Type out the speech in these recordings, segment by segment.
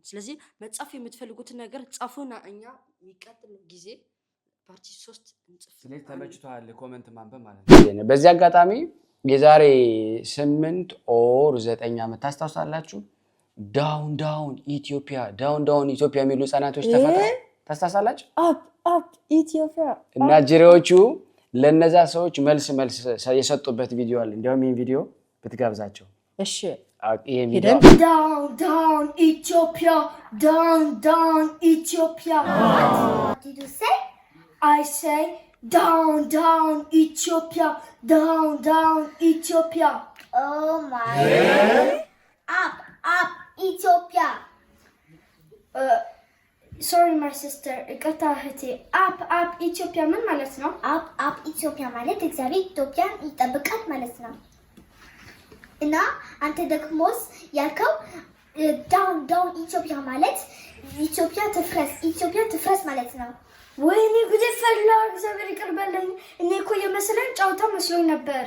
ስለዚህ መጻፍ የምትፈልጉት ነገር ጻፉና እኛ የሚቀጥል ጊዜ ፓርቲ 3 እንጽፍ ስለዚህ ተመችቷል ኮሜንት ማንበብ ማለት ነው በዚህ አጋጣሚ የዛሬ 8 ኦር 9 ዓመት ታስታውሳላችሁ ዳውን ኢትዮጵያ የሚሉ ህፃናቶች ተፈጥረው ታስታውሳላችሁ አፕ ኢትዮጵያ እና ጅሬዎቹ ለነዛ ሰዎች መልስ የሰጡበት ቪዲዮ አለ እንደውም ይሄን ቪዲዮ ብትጋብዛቸው እሺ ይሄ ቪዲዮ down Ethiopia down Ethiopia what did you say I say down Ethiopia down Ethiopia oh my up Ethiopia sorry my sister ይቅርታ እህቴ up Ethiopia ምን ማለት ነው up Ethiopia ማለት እግዚአብሔር ኢትዮጵያን ይጠብቃት ማለት ነው እና አንተ ደግሞስ ያልከው down Ethiopia ማለት ኢትዮጵያ ትፍረስ ማለት ነው ወይኔ ጉዴ ፈላ እግዚአብሔር ይቅርበልኝ እኔ እኮ የመሰለኝ ጫውታ መስሎኝ ነበር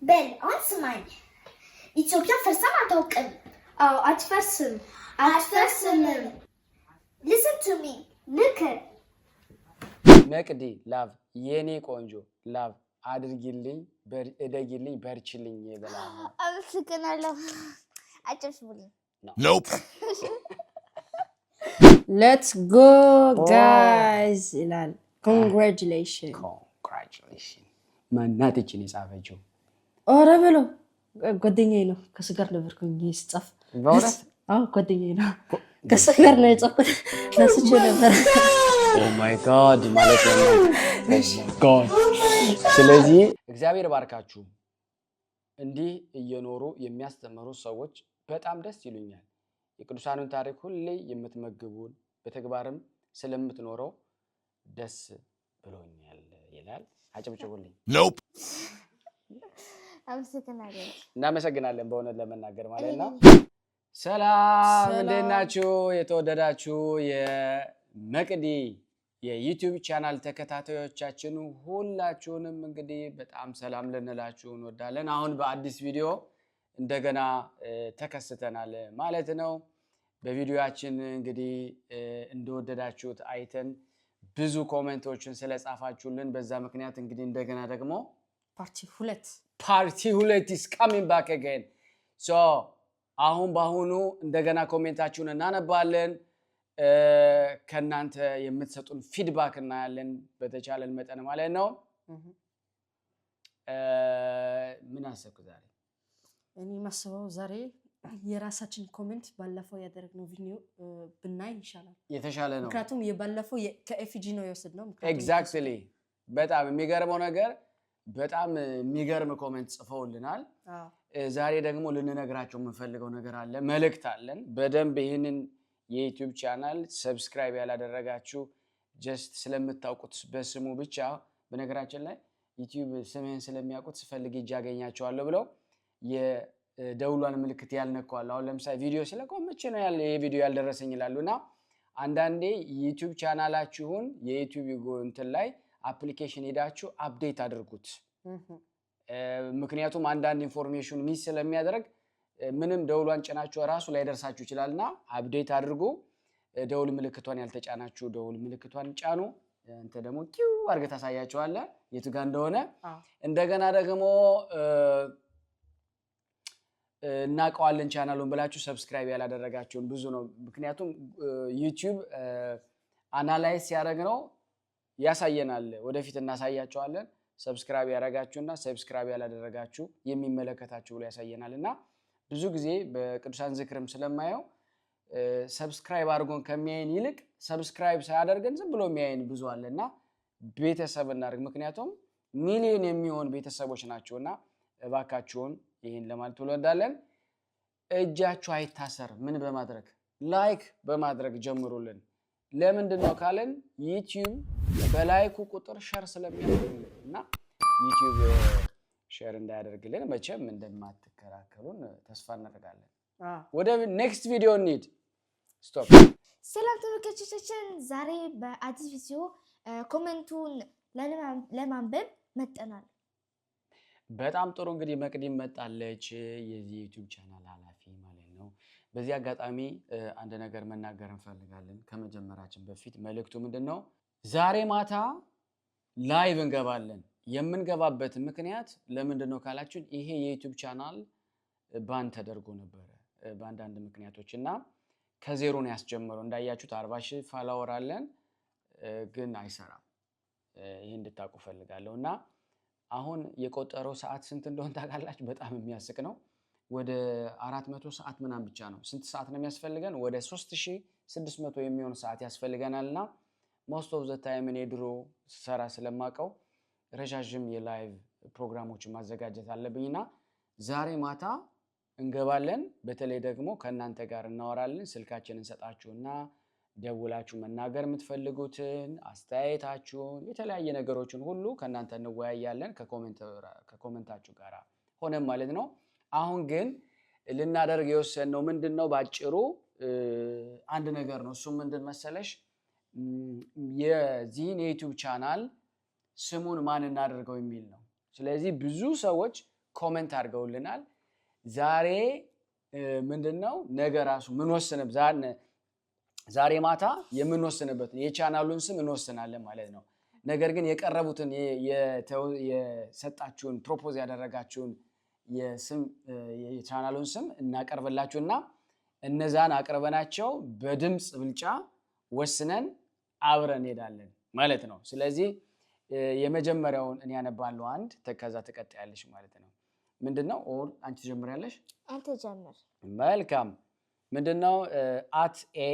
በል አሁን ስማኝ ኢትዮጵያ ፈርሳ አታውቅም አዎ አትፈርስም listen to me look መቅዲ ላቭ የኔ ቆንጆ ላቭ አድርጊልኝ እደጊልኝ በርችልኝ ይበላል አመሰግናለሁ አጨብጭቡልኝ nope let's go guys ይላል congratulations ማናትችን የጻፈችው ኦረ ብሎ ጓደኛዬ ነው ከሱ ጋር ነበርኩኝ ይጽፍ በእውነት አዎ ጓደኛዬ ነው ከሱ ጋር ነው የጻፍኩት ለሱች ነበር oh my god ማለት ነው oh my god ስለዚህ እግዚአብሔር ባርካችሁ እንዲህ እየኖሩ የሚያስተምሩ ሰዎች በጣም ደስ ይሉኛል የቅዱሳኑን ታሪክ ሁሌ የምትመግቡን በተግባርም ስለምትኖረው ደስ ብሎኛል ይላል አጨብጭቡልኝ nope እናመሰግናለን በእውነት ለመናገር ማለት ነው ሰላም እንዴት ናችሁ የተወደዳችሁ የመቅዲ የዩቲዩብ ቻናል ተከታታዮቻችን ሁላችሁንም እንግዲህ በጣም ሰላም ልንላችሁ እንወዳለን አሁን በአዲስ ቪዲዮ እንደገና ተከስተናል ማለት ነው በቪዲዮአችን እንግዲህ እንደወደዳችሁት አይተን ብዙ ኮሜንቶችን ስለጻፋችሁልን በዛ ምክንያት እንግዲህ እንደገና ደግሞ ፓርቲ 2 is coming back again so አሁን ባሁኑ እንደገና ኮሜንታችሁን እናነባለን ከናንተ የምትሰጡን ፊድባክ እናያለን በተቻለን መጠን ማለት ነው ምን አሰብኩ ዛሬ እኔ ማስበው ዛሬ የራሳችን ኮሜንት ባለፈው ያደረግነው ቪዲዮ ብናይ ይሻላል የተሻለ ነው ምክንያቱም የባለፈው ከኤፍጂ ነው የወሰድነው ኤግዛክትሊ በጣም የሚገርመው ነገር በጣም የሚገርም ኮሜንት ጽፈውልናል ዛሬ ደግሞ ልንነግራቸው የምንፈልገው ነገር አለ መልእክት አለን በደንብ ይሄንን የዩቲዩብ ቻናል ሰብስክራይብ ያላደረጋችሁ ጀስት ስለምታውቁት በስሙ ብቻ በነገራችን ላይ ዩቲዩብ ስሜን ስለሚያውቁት ስፈልግ ያገኛቸዋለሁ ብለው የደውሏን ምልክት ያልነካዋል አሁን ለምሳሌ ቪዲዮ ስለቆም መቼ ነው ያለ ይሄ ቪዲዮ ያልደረሰኝ ይላሉና አንዳንዴ ዩቲዩብ ቻናላችሁን የዩቲዩብ እንትን ላይ አፕሊኬሽን ሄዳችሁ አፕዴት አድርጉት ምክንያቱም አንዳንድ ኢንፎርሜሽን ሚስ ስለሚያደርግ ምንም ደውሏን ጭናችሁ ራሱ ላይ ደርሳችሁ ይችላልና አፕዴት አድርጉ ደውል ምልክቷን ያልተጫናችሁ ደውል ምልክቷን ጫኑ እንተ ደግሞ ኪው አርገ ታሳያችኋለ የቱ ጋር እንደሆነ እንደገና ደግሞ እናቀዋለን ቻናሉን ብላችሁ ሰብስክራይብ ያላደረጋችሁን ብዙ ነው ምክንያቱም ዩቲዩብ አናላይዝ ያደርግነው ያሳየናል ወደፊት እናሳያችኋለን ሰብስክራይብ ያደረጋችሁና ሰብስክራይብ ያላደረጋችሁ የሚመለከታችሁ ብሎ ያሳየናልና ብዙ ጊዜ በቅዱሳን ዝክርም ስለማየው ሰብስክራይብ አድርጎን ከሚያይን ይልቅ ሰብስክራይብ ሳያደርገን ዝም ብሎ የሚያይን ብዙ አለና ቤተሰብ እናድርግ ምክንያቱም ሚሊዮን የሚሆን ቤተሰቦች ናቸውና እባካችሁን ይሄን ለማለት ወለዳለን እጃችሁ አይታሰር ምን በማድረግ ላይክ በማድረግ ጀምሩልን ለምንድነው ካለን ዩቲዩብ በላይኩ ቁጥር ሼር ስለሚያደርግልና ዩቲዩብ ሼር እንዳያደርግልን መቼም እንደማትከራከሩን ተስፋ እናደርጋለን ወደ ኔክስት ቪዲዮ እንሂድ ስቶፕ ሰላም ተመልካቾቻችን ዛሬ በአዲስ ቪዲዮ ኮሜንቱን ለማንበብ መጥተናል በጣም ጥሩ እንግዲህ መቅዲም መጣለች የዚህ ዩቲዩብ ቻናል ኃላፊ ማለት ነው በዚህ አጋጣሚ አንድ ነገር መናገር እንፈልጋለን ከመጀመራችን በፊት። መልእክቱ ምንድነው? ዛሬ ማታ ላይቭ እንገባለን። የምንገባበት ምክንያት ለምንድነው ካላችሁ ይሄ የዩቲዩብ ቻናል ባን ተደርጎ ነበር በአንዳንድ ምክንያቶች እና ከዜሮ ነው ያስጀመረው። እንዳያችሁት 40,000 ፎሎወር አለን ግን አይሰራም። ይሄን እንድታውቁ ፈልጋለሁ። እና አሁን የቆጠረው ሰዓት ስንት እንደሆነ ታውቃላችሁ? በጣም የሚያስቅ ነው። ወደ 400 ሰዓት ምናምን ብቻ ነው። ስንት ሰዓት ነው የሚያስፈልገን? ወደ 3600 የሚሆን ሰዓት ያስፈልገናልና most of the time እኔ ድሮ ሰራ ስለማቀው ረጃጅም የላይቭ ፕሮግራሞችን ማዘጋጀት አለብኝና ዛሬ ማታ እንገባለን። በተለይ ደግሞ ከናንተ ጋር እናወራለን። ስልካችንን እንሰጣችሁና ደውላችሁ መናገር የምትፈልጉትን አስተያየታችሁን የተለያየ ነገሮችን ሁሉ ከናንተ እንወያያለን ከኮሜንታችሁ ጋር ሆነም ማለት ነው። አሁን ግን ልናደርግ የወሰነው ምንድነው? ባጭሩ አንድ ነገር ነው። እሱ ምንድን መሰለሽ? የዚህን የዩቲዩብ ቻናል ስሙን ማን እናደርገው የሚል ነው። ስለዚህ ብዙ ሰዎች ኮሜንት አድርገውልናል። ዛሬ ምንድነው ነገ ራሱ ምን ወስነብ ዛሬ ማታ የምንወስንበት የቻናሉን ስም እንወስናለን ማለት ነው። ነገር ግን የቀረቡትን የሰጣችሁን ፕሮፖዝ ያደረጋችሁን የቻናሉን ስም እናቀርብላችሁና እነዛን አቅርበናቸው በድምጽ ብልጫ ወስነን አብረን ሄዳለን ማለት ነው። ስለዚህ የመጀመሪያውን እኔ ያነባለሁ አንድ ከዛ ተቀጣያለሽ ማለት ነው። ምንድነው? ኦር አንቺ ትጀምሪያለሽ? አንተ ጀምር። መልካም። ምንድነው? @a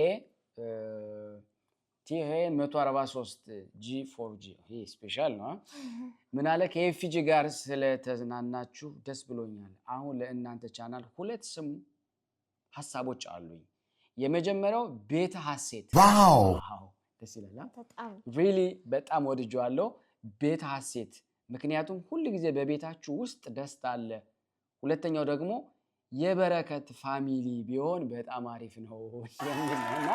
ቲሄን 143 G4G ይሄ ስፔሻል ነው። ምን አለ? ከኤፍጂ ጋር ስለተዝናናችሁ ደስ ብሎኛል። አሁን ለእናንተ ቻናል ሁለት ስም ሐሳቦች አሉኝ። የመጀመሪያው ቤተ ሐሴት። ዋው ደስ ይላል። ሪሊ በጣም ወድጄዋለሁ ቤተ ሐሴት። ምክንያቱም ሁሉ ጊዜ በቤታችሁ ውስጥ ደስታ አለ። ሁለተኛው ደግሞ የበረከት ፋሚሊ ቢሆን በጣም አሪፍ ነው የሚልና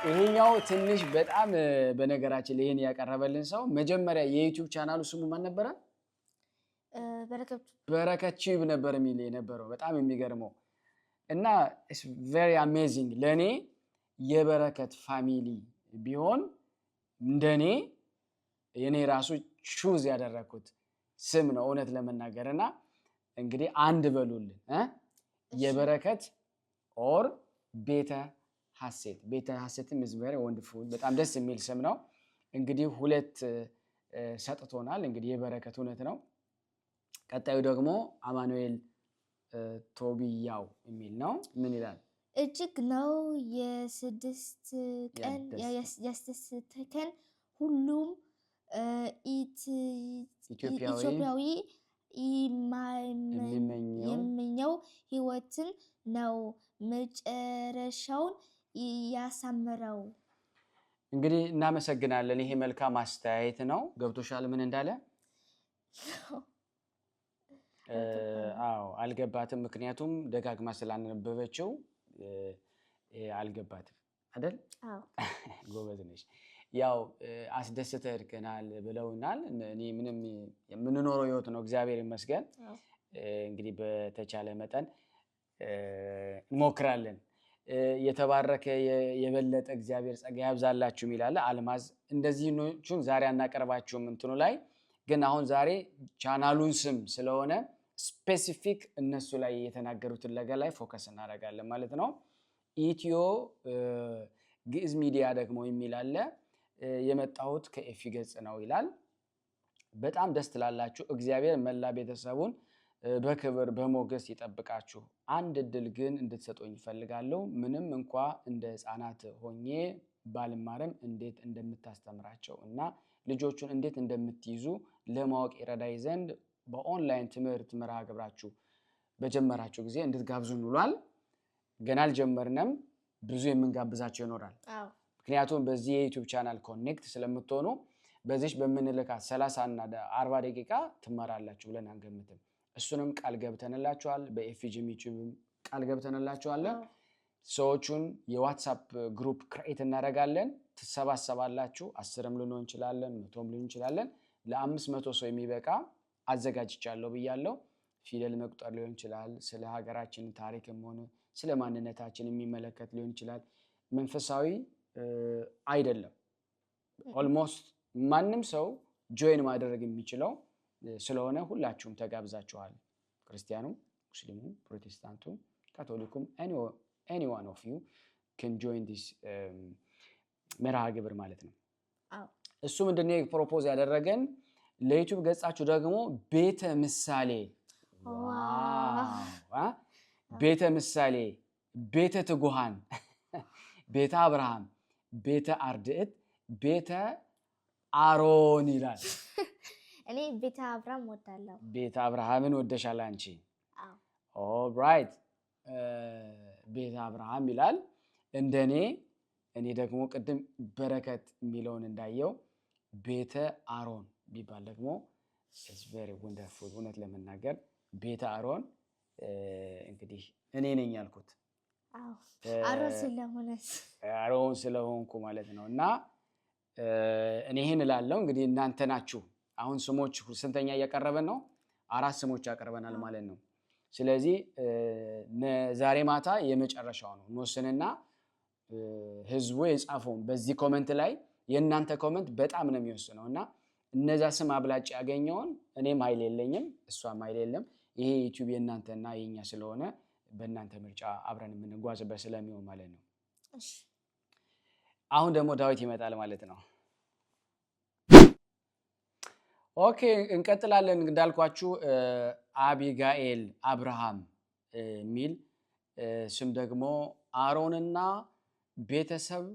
ይሄኛው ትንሽ በጣም በነገራችን ላይ ይሄን ያቀረበልን ሰው መጀመሪያ የዩቲዩብ ቻናሉ ስሙ ማን ነበር? በረከት ቺብ ነበር የሚል የነበረው። በጣም የሚገርመው እና it's very amazing ለኔ የበረከት ፋሚሊ ቢሆን እንደኔ የኔ ራሱ ቹዝ ያደረኩት ስም ነው እውነት ለመናገርና እንግዲህ አንድ በሉልን የበረከት ኦር ቤተ ሐሴት። ቤተ ሐሴትም is very wonderful በጣም ደስ የሚል ስም ነው። እንግዲህ ሁለት ሰጥቶናል። እንግዲህ የበረከት እውነት ነው። ቀጣዩ ደግሞ አማኑኤል ቶቢያው የሚል ነው። ምን ይላል? እጅግ ነው የስድስት ቀን ያስደስተከን ሁሉም ኢትዮጵያዊ የሚመኘው ህይወትን ነው መጨረሻውን ያሳምረው። እንግዲህ እናመሰግናለን። ይሄ መልካም አስተያየት ነው። ገብቶሻል ምን እንዳለ? አዎ አልገባትም። ምክንያቱም ደጋግማ ስላነበበችው አልገባትም አይደል? አዎ ጎበዝ ነሽ። ያው አስደስተርከናል ብለውናል። እኔ ምንም የምንኖረው ህይወት ነው እግዚአብሔር ይመስገን። እንግዲህ በተቻለ መጠን እንሞክራለን። የተባረከ የበለጠ እግዚአብሔር ጸጋ ያብዛላችሁ ይላል አልማዝ። እንደዚህ ኖቹን ዛሬ አናቀርባችሁም እንትኑ ላይ ግን አሁን ዛሬ ቻናሉን ስም ስለሆነ ስፔሲፊክ እነሱ ላይ የተናገሩትን ነገር ላይ ፎከስ እናደርጋለን ማለት ነው። ኢትዮ ግዕዝ ሚዲያ ደግሞ የሚል አለ። የመጣሁት ከኤፊ ገጽ ነው ይላል። በጣም ደስ ትላላችሁ። እግዚአብሔር መላ ቤተሰቡን በክብር በሞገስ ይጠብቃችሁ። አንድ እድል ግን እንድትሰጡኝ እፈልጋለሁ። ምንም እንኳ እንደ ህፃናት ሆኜ ባልማርም እንዴት እንደምታስተምራቸው እና ልጆቹን እንዴት እንደምትይዙ ለማወቅ ይረዳይ ዘንድ በኦንላይን ትምህርት መርሃ ግብራችሁ በጀመራችሁ ጊዜ እንድትጋብዙን ብሏል። ገና አልጀመርንም። ብዙ የምንጋብዛቸው ይኖራል። ምክንያቱም በዚህ የዩቲዩብ ቻናል ኮኔክት ስለምትሆኑ በዚህ በምንልካት 30 እና 40 ደቂቃ ትማራላችሁ ብለን አንገምትም። እሱንም ቃል ገብተንላችኋል። በኤፍጂም ዩቲዩብ ቃል ገብተንላችኋል። ሰዎቹን የዋትስአፕ ግሩፕ ክሬት እናደርጋለን። ትሰባሰባላችሁ። 10ም ልንሆን እንችላለን፣ 100ም ልንሆን እንችላለን። ለ500 ሰው የሚበቃ አዘጋጅቻለሁ ብያለሁ። ፊደል መቁጠር ሊሆን ይችላል። ስለ ሀገራችን ታሪክም ሆነ ስለ ማንነታችን የሚመለከት ሊሆን ይችላል። መንፈሳዊ አይደለም። ኦልሞስት ማንም ሰው ጆይን ማድረግ የሚችለው ስለሆነ ሁላችሁም ተጋብዛችኋል። ክርስቲያኑ፣ ሙስሊሙ፣ ፕሮቴስታንቱ፣ ካቶሊኩም any one of you can join this መርሃ ግብር ማለት ነው። እሱ ምንድነው ፕሮፖዝ ያደረገን ለዩቲዩብ ገጻችሁ ደግሞ ቤተ ምሳሌ ቤተ ምሳሌ፣ ቤተ ትጉሃን፣ ቤተ አብርሃም፣ ቤተ አርድእት፣ ቤተ አሮን ይላል። እኔ ቤተ አብርሃም ወዳለሁ። ቤተ አብርሃምን ወደሻል አንቺ? ኦልራይት። ቤተ አብርሃም ይላል እንደኔ። እኔ ደግሞ ቅድም በረከት የሚለውን እንዳየው ቤተ አሮን ቢባል ደግሞ it's very wonderful። እውነት ለመናገር ቤተ አሮን እንግዲህ እኔ ነኝ ያልኩት አሮን ስለሆንኩ ማለት ነው። እና እኔ ይሄን እላለሁ። እንግዲህ እናንተ ናችሁ አሁን ስሞች ስንተኛ እያቀረበን ነው? 4 ስሞች ያቀርበናል ማለት ነው። ስለዚህ ዛሬ ማታ የመጨረሻው ነው እንወስንና ህዝቡ የጻፈውን በዚህ ኮሜንት ላይ የእናንተ ኮሜንት በጣም ነው የሚወስነው እና እነዛ ስም አብላጭ ያገኘውን እኔም ኃይል የለኝም እሷም ኃይል የለም። ይሄ ዩቲዩብ የእናንተና የኛ ስለሆነ በእናንተ ምርጫ አብረን የምንጓዝበት ስለሚሆን ማለት ነው። አሁን ደግሞ ዳዊት ይመጣል ማለት ነው። ኦኬ እንቀጥላለን። እንዳልኳችሁ አቢጋኤል አብርሃም ሚል ስም ደግሞ አሮንና ቤተሰብ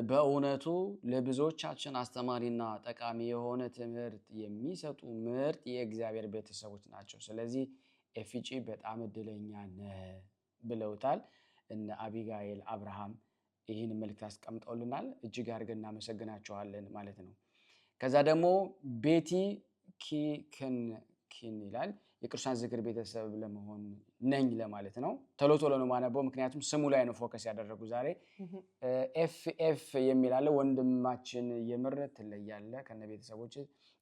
በእውነቱ ለብዙዎቻችን አስተማሪና ጠቃሚ የሆነ ትምህርት የሚሰጡ ምርጥ የእግዚአብሔር ቤተሰቦች ናቸው። ስለዚህ ኤፍጂ በጣም እድለኛ ነህ ብለውታል እነ አቢጋኤል አብርሃም ይህን መልእክት አስቀምጠውልናል። እጅግ አድርገን እናመሰግናቸዋለን ማለት ነው። ከዛ ደግሞ ቤቲ ኪን ይላል የቅዱሳን ዝክር ቤተሰብ ለመሆን ነኝ ለማለት ነው። ቶሎ ቶሎ ነው ማነበው ምክንያቱም ስሙ ላይ ነው ፎከስ ያደረጉ ዛሬ። ኤፍ የሚላለ ወንድማችን የምር ትለያለህ ከነ ቤተሰቦች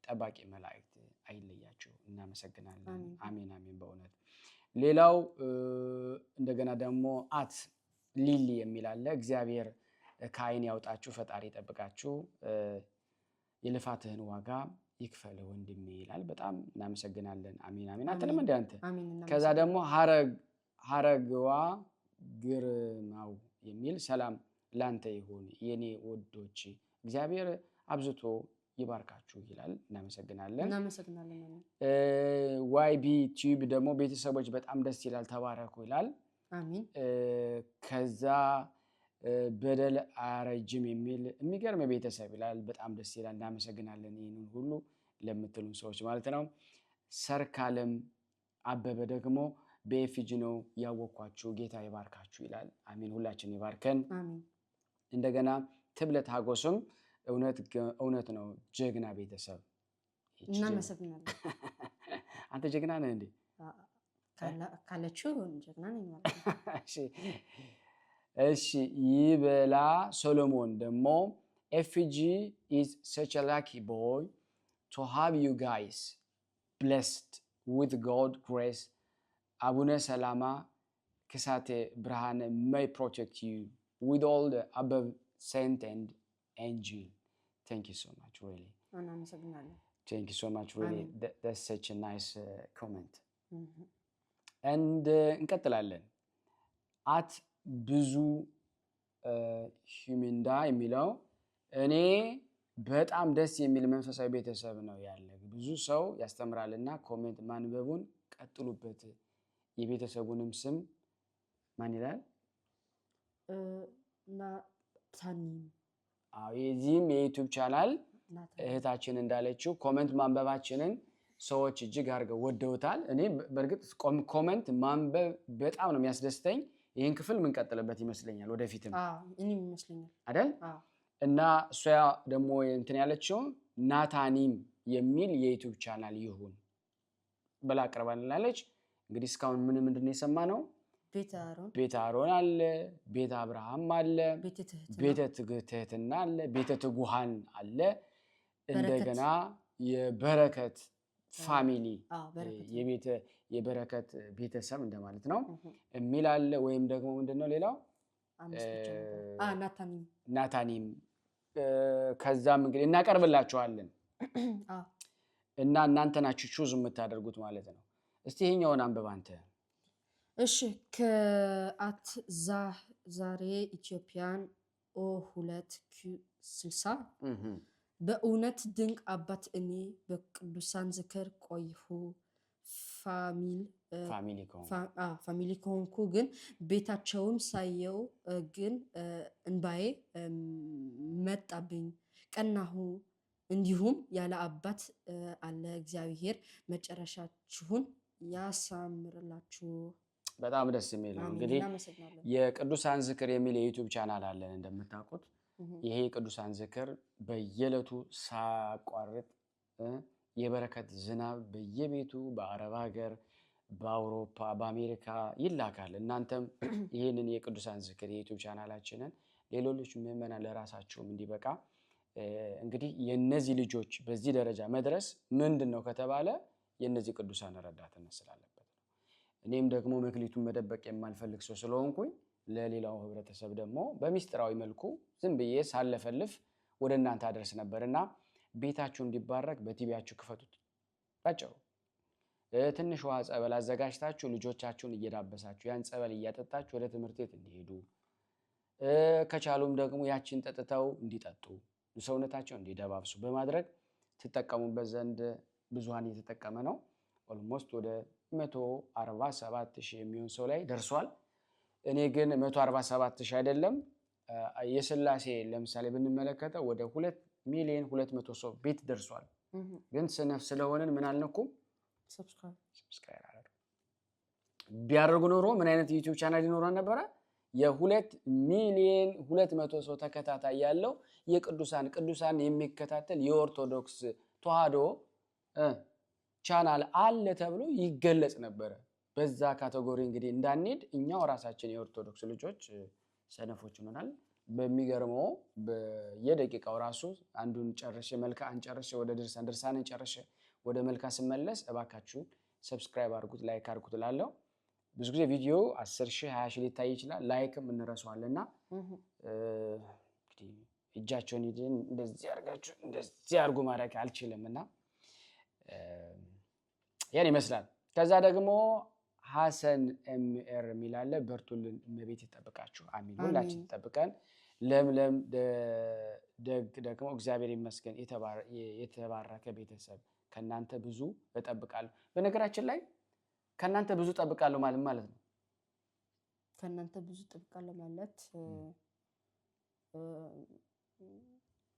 ጠባቂ መላእክት አይለያችሁ። እናመሰግናለን። አሜን አሜን በእውነት። ሌላው እንደገና ደግሞ አት ሊሊ የሚላለ እግዚአብሔር ከዓይን ያውጣችሁ ፈጣሪ ይጠብቃችሁ የልፋትህን ዋጋ ይክፈል ወንድሜ ይላል። በጣም እናመሰግናለን። አሜን አሜን። አንተንም እንደ አንተ። ከዛ ደግሞ ሐረግዋ ግርማው የሚል ሰላም ላንተ ይሁን የኔ ወዶች እግዚአብሔር አብዝቶ ይባርካችሁ ይላል። እናመሰግናለን። ዋይቢ ቲዩብ ደግሞ ቤተሰቦች በጣም ደስ ይላል ተባረኩ ይላል። አሜን። ከዛ በደል አረጅም የሚል የሚገርም ቤተሰብ ይላል። በጣም ደስ ይላል። እናመሰግናለን ይህንን ሁሉ ለምትሉን ሰዎች ማለት ነው። ሰርካለም አበበ ደግሞ በኤፍጂ ነው ያወኳችሁ ጌታ ይባርካችሁ ይላል። አሜን። ሁላችን ይባርከን። አሜን። እንደገና ትብለት ሀጎስም እውነት ነው ጀግና ቤተሰብ። እናመሰግናለን። አንተ ጀግና ነህ እንዴ? ካለችው ጀግና ነኝ ማለት ነው። እሺ ይበላ ሶሎሞን ደግሞ FG is such a lucky boy to have you guys blessed with God grace. አቡነ ሰላማ ክሳቴ ብርሃን may protect you with all the above saint and angel. Thank you so much really. Thank you so much really. That's such a nice comment. And እንቀጥላለን። at ብዙ ሂሚንዳ የሚለው እኔ በጣም ደስ የሚል መንፈሳዊ ቤተሰብ ነው ያለ። ብዙ ሰው ያስተምራልና ኮሜንት ማንበቡን ቀጥሉበት። የቤተሰቡንም ስም ማን ይላል? ናታኒም። የዚህም የዩቲዩብ ቻናል እህታችን እንዳለችው ኮሜንት ማንበባችንን ሰዎች እጅግ አድርገው ወደውታል። እኔ በእርግጥ ኮሜንት ማንበብ በጣም ነው የሚያስደስተኝ። ይሄን ክፍል ምን ቀጥለበት ይመስለኛል ወደፊትም እኔም ይመስለኛል አይደል? እና እሷ ደግሞ እንትን ያለችው ናታኒም የሚል የዩቲዩብ ቻናል ይሁን ብላ አቀርባለች። እንግዲህ እስካሁን ምንድነው የሰማነው? ቤተ አሮን አለ፣ ቤተ አብርሃም አለ፣ ቤተ ትህትና አለ፣ ቤተ ትጉሃን አለ። እንደገና የበረከት ፋሚሊ የበረከት ቤተሰብ እንደማለት ነው የሚል አለ። ወይም ደግሞ ምንድነው ሌላው ናታኒም ከዛም እንግዲህ እናቀርብላችኋለን እና እናንተ ናችሁ ቹዝ የምታደርጉት ማለት ነው። እስቲ ይሄኛውን አንብብ አንተ። እሺ ከአት ዛሬ ኢትዮጵያን O2Q60 በእውነት ድንቅ አባት እኔ በቅዱሳን ዝክር ቆይሁ ፋሚሊ ከሆንኩ ግን ቤታቸውን ሳየው ግን እንባዬ መጣብኝ ቀናሁ። እንዲሁም ያለ አባት አለ እግዚአብሔር መጨረሻችሁን ያሳምርላችሁ። በጣም ደስ የሚል ነው። እንግዲህ የቅዱሳን ዝክር የሚል የዩቲዩብ ቻናል አለን እንደምታውቁት። ይሄ የቅዱሳን ዝክር በየዕለቱ ሳቋርጥ የበረከት ዝናብ በየቤቱ በአረብ ሀገር፣ በአውሮፓ፣ በአሜሪካ ይላካል። እናንተም ይህንን የቅዱሳን ዝክር የዩቲዩብ ቻናላችንን ሌሎች ምዕመናን ለራሳቸውም እንዲበቃ እንግዲህ የነዚህ ልጆች በዚህ ደረጃ መድረስ ምንድነው ከተባለ የነዚህ ቅዱሳን ረዳትነት ስላለበት ነው። እኔም ደግሞ መክሊቱን መደበቅ የማልፈልግ ሰው ስለሆንኩኝ ለሌላው ህብረተሰብ ደግሞ በሚስጥራዊ መልኩ ዝም ብዬ ሳለፈልፍ ወደ እናንተ አደርስ ነበርና ቤታችሁ እንዲባረክ በቲቪያችሁ ክፈቱት። ባጭሩ ትንሽ ውሃ ጸበል አዘጋጅታችሁ ልጆቻችሁን እየዳበሳችሁ ያን ጸበል እያጠጣችሁ ወደ ትምህርት ቤት እንዲሄዱ ከቻሉም ደግሞ ያችን ጠጥተው እንዲጠጡ ሰውነታቸው እንዲደባብሱ በማድረግ ትጠቀሙበት ዘንድ ብዙሃን እየተጠቀመ ነው። ኦልሞስት ወደ 147,000 የሚሆን ሰው ላይ ደርሷል። እኔ ግን 147,000 አይደለም የስላሴ ለምሳሌ ብንመለከተው ወደ 2,200,000 ሰው ቤት ደርሷል። ግን ስነፍ ስለሆነን ምን አልነኩም ሰብስክራይብ አድርጉ። ቢያደርጉ ኖሮ ምን አይነት ዩቲዩብ ቻናል ይኖረን ነበረ? የ2,200,000 ሰው ተከታታይ ያለው ቅዱሳን የሚከታተል የኦርቶዶክስ ተዋህዶ ቻናል አለ ተብሎ ይገለጽ ነበረ። በዛ ካቴጎሪ እንግዲህ እንዳንሄድ እኛው ራሳችን የኦርቶዶክስ ልጆች ሰነፎች ሆነናል። በሚገርመው በየደቂቃው ራሱ አንዱን ጨርሼ መልካን ጨርሼ ወደ ድርሳንን ጨርሼ ወደ መልካ ስመለስ እባካችሁ ሰብስክራይብ አድርጉት፣ ላይክ አድርጉት እላለሁ። ብዙ ጊዜ ቪዲዮ 10,000 20,000 ሊታይ ይችላል። ላይክም እንረሳዋለንና እንግዲህ እጃቸውን ይድን እንደዚህ አርጋችሁ እንደዚህ አርጉ ማድረግ አልችልምና ያን ይመስላል። ከዛ ደግሞ ሐሰን ኤምኤር ሚላለ በርቱልን እመቤት ይጠብቃችሁ። አሚን። ሁላችን ተጠብቀን ለምለም ደግ ደግሞ እግዚአብሔር ይመስገን የተባረከ ቤተሰብ ከናንተ ብዙ እጠብቃለሁ። በነገራችን ላይ ከናንተ ብዙ እጠብቃለሁ ማለት ነው። ከናንተ ብዙ እጠብቃለሁ ማለት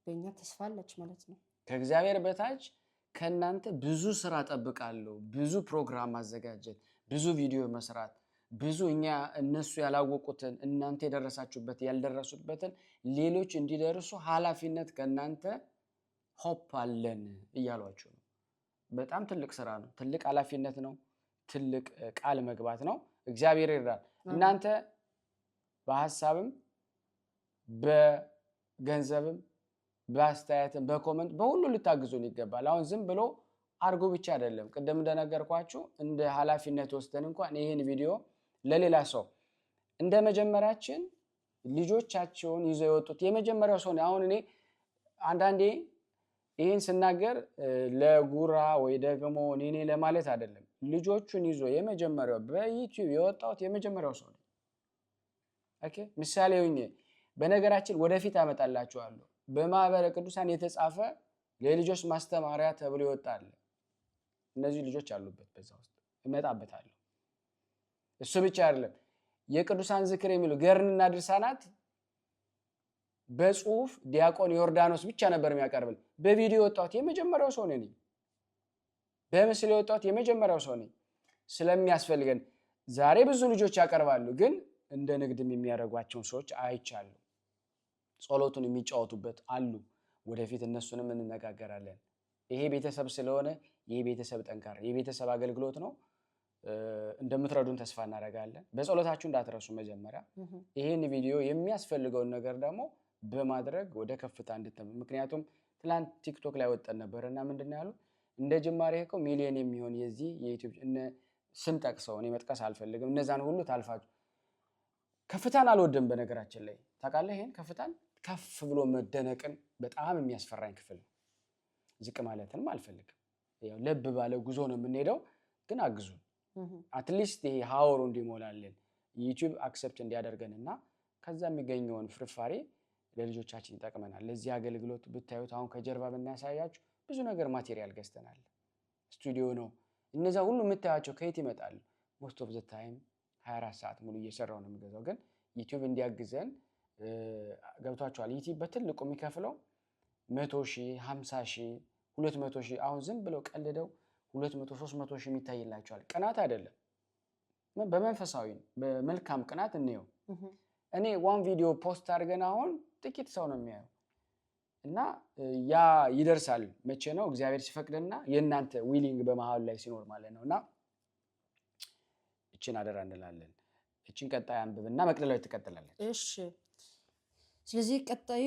በእኛ ተስፋ አለች ማለት ነው። ከእግዚአብሔር በታች ከናንተ ብዙ ስራ እጠብቃለሁ። ብዙ ፕሮግራም ማዘጋጀት፣ ብዙ ቪዲዮ መስራት፣ ብዙ እነሱ ያላወቁትን እናንተ የደረሳችሁበት ያልደረሱበትን ሌሎች እንዲደርሱ ኃላፊነት ከናንተ ሆፕ አለን እያሏችሁ ነው። በጣም ትልቅ ስራ ነው። ትልቅ ኃላፊነት ነው። ትልቅ ቃል መግባት ነው። እግዚአብሔር ይርዳል። እናንተ በሐሳብም በገንዘብም በአስተያየትም በኮሜንት በሁሉ ልታግዙን ይገባል። አሁን ዝም ብሎ አርጉ ብቻ አይደለም። ቅድም እንደነገርኳችሁ እንደ ኃላፊነት ወስደን እንኳን ይሄን ቪዲዮ ለሌላ ሰው እንደ መጀመሪያችን ልጆቻቸውን ይዘው የወጡት የመጀመሪያው ሰው ነው። አሁን እኔ አንዳንዴ ይሄን ስናገር ለጉራ ወይ ደግሞ እኔ ለማለት አይደለም። ልጆቹን ይዞ የመጀመሪያው በዩቲዩብ የወጣሁት የመጀመሪያው ሰው ነው። ኦኬ ምሳሌ ሆኜ በነገራችን ወደፊት አመጣላችኋለሁ። በማህበረ ቅዱሳን የተጻፈ ለልጆች ማስተማሪያ ተብሎ ይወጣል። እነዚህ ልጆች አሉበት በዛ ውስጥ እመጣበታለሁ። እሱ ብቻ አይደለም። የቅዱሳን ዝክር የሚሉ ገርንና ድርሳናት በጽሁፍ ዲያቆን ዮርዳኖስ ብቻ ነበር የሚያቀርብል። በቪዲዮ የወጣሁት የመጀመሪያው ሰው ነኝ። በምስል የወጣሁት የመጀመሪያው ሰው ነኝ። ስለሚያስፈልገን ዛሬ ብዙ ልጆች ያቀርባሉ፣ ግን እንደ ንግድም የሚያደርጓቸውን ሰዎች አይቻሉ። ጸሎቱን የሚጫወቱበት አሉ። ወደፊት እነሱንም እንነጋገራለን። ይሄ ቤተሰብ ስለሆነ ይሄ ቤተሰብ ጠንካራ የቤተሰብ አገልግሎት ነው። እንደምትረዱን ተስፋ እናደርጋለን። በጸሎታችሁ እንዳትረሱ። መጀመሪያ ይሄን ቪዲዮ የሚያስፈልገውን ነገር ደግሞ በማድረግ ወደ ከፍታ ምክንያቱም ትላንት ቲክቶክ ላይ ወጣን ነበርና ምንድነው ያሉ እንደ ጅማሬ እኮ ሚሊዮን የሚሆን የዚህ የዩቲዩብ ስም ጠቅሰው እኔ መጥቀስ አልፈልግም እነዛን ሁሉ ታልፋችሁ ከፍታን አልወድም በነገራችን ላይ ታውቃለህ ይሄን ከፍታን ከፍ ብሎ መደነቅን በጣም የሚያስፈራኝ ክፍል ነው ዝቅ ማለትንም አልፈልግም ያው ለብ ባለ ጉዞ ነው የምንሄደው ግን አግዙን አትሊስት ይሄ ሃወሩ እንዲሞላልን ዩቲዩብ አክሰፕት እንዲያደርገንና ከዛ የሚገኘውን ፍርፋሪ ለልጆቻችን ይጠቅመናል ለዚህ አገልግሎት ብታዩት አሁን ከጀርባ በእናሳያችሁ ብዙ ነገር ማቴሪያል ገዝተናል ስቱዲዮ ነው እነዛ ሁሉ የምታያቸው ከየት ይመጣሉ most of the time 24 ሰዓት ሙሉ እየሰራው ነው የምገዛው ግን ዩቲዩብ እንዲያግዘን ገብቷቸዋል ዩቲዩብ በትልቁ የሚከፍለው 100,000 50,000 200,000 አሁን ዝም ብለው ቀልደው 200 300,000 የሚታይላቸዋል ቅናት አይደለም በመንፈሳዊ በመልካም ቅናት እንየው እኔ ዋን ቪዲዮ ፖስት አድርገን አሁን ጥቂት ሰው ነው የሚያየው እና ያ ይደርሳል መቼ ነው እግዚአብሔር ሲፈቅድና የእናንተ ዊሊንግ በመሃል ላይ ሲኖር ማለት ነውና እቺን አደራ እንላለን እቺን ቀጣይ አንብብና መቅደላዊ ትቀጥላለች እሺ ስለዚህ ቀጣዩ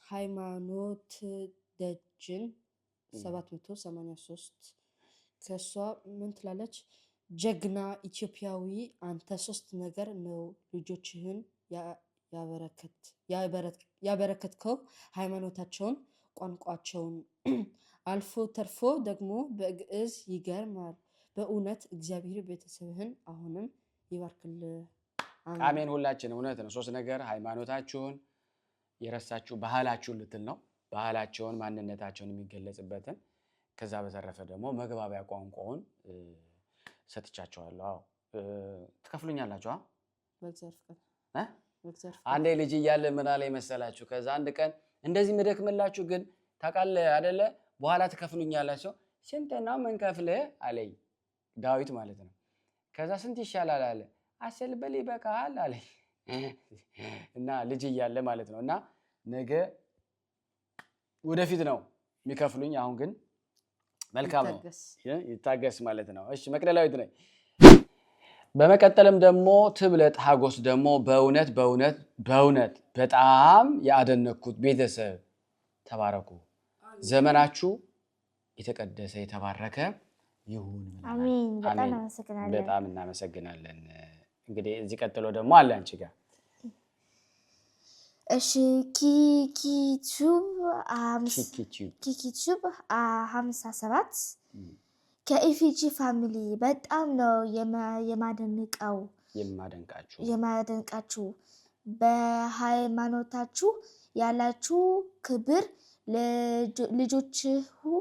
ከሃይማኖት ደጅን 783 ከሷ ምን ትላለች ጀግና ኢትዮጵያዊ አንተ ሶስት ነገር ነው ልጆችህን ያበረከትከው ሃይማኖታቸውን ቋንቋቸውን አልፎ ተርፎ ደግሞ በግዕዝ ይገርማል በእውነት እግዚአብሔር ቤተሰብህን አሁንም ይባርክልህ አሜን ሁላችን እውነት ነው ሶስት ነገር ሃይማኖታችሁን የረሳችሁ ባህላችሁን ልትል ነው ባህላቸውን ማንነታቸውን የሚገለጽበትን ከዛ በተረፈ ደግሞ መግባቢያ ቋንቋውን ሰጥቻቸዋለሁ ትከፍሉኛላችሁ አንዴ ልጅ እያለ ምን አለ መሰላችሁ ከዛ አንድ ቀን እንደዚህ መደክመላችሁ ግን ታውቃለህ አይደለ በኋላ ትከፍሉኛላችሁ ስንት ነው ምን ከፍለህ አለኝ ዳዊት ማለት ነው ከዛ ስንት ይሻላል አለ 10 በል ይበቃል አለኝ እና ልጅ እያለ ማለት ነውና ነገ ወደፊት ነው የሚከፍሉኝ አሁን ግን መልካም ነው ይታገስ ማለት ነው እሺ መቅደላዊት ነኝ በመቀጠልም ደግሞ ትብለጥ ሀጎስ ደግሞ በእውነት በጣም ያደነኩት ቤተሰብ ተባረኩ ዘመናችሁ የተቀደሰ የተባረከ ይሁን አሜን በጣም እናመሰግናለን እንግዲህ እዚህ ቀጥሎ ደግሞ አለ አንቺ ጋር እሺ ኪኪቱብ 57 ከኢፊጂ ፋሚሊ በጣም ነው የማደንቃችሁ በሃይማኖታችሁ ያላችሁ ክብር ልጆችሁ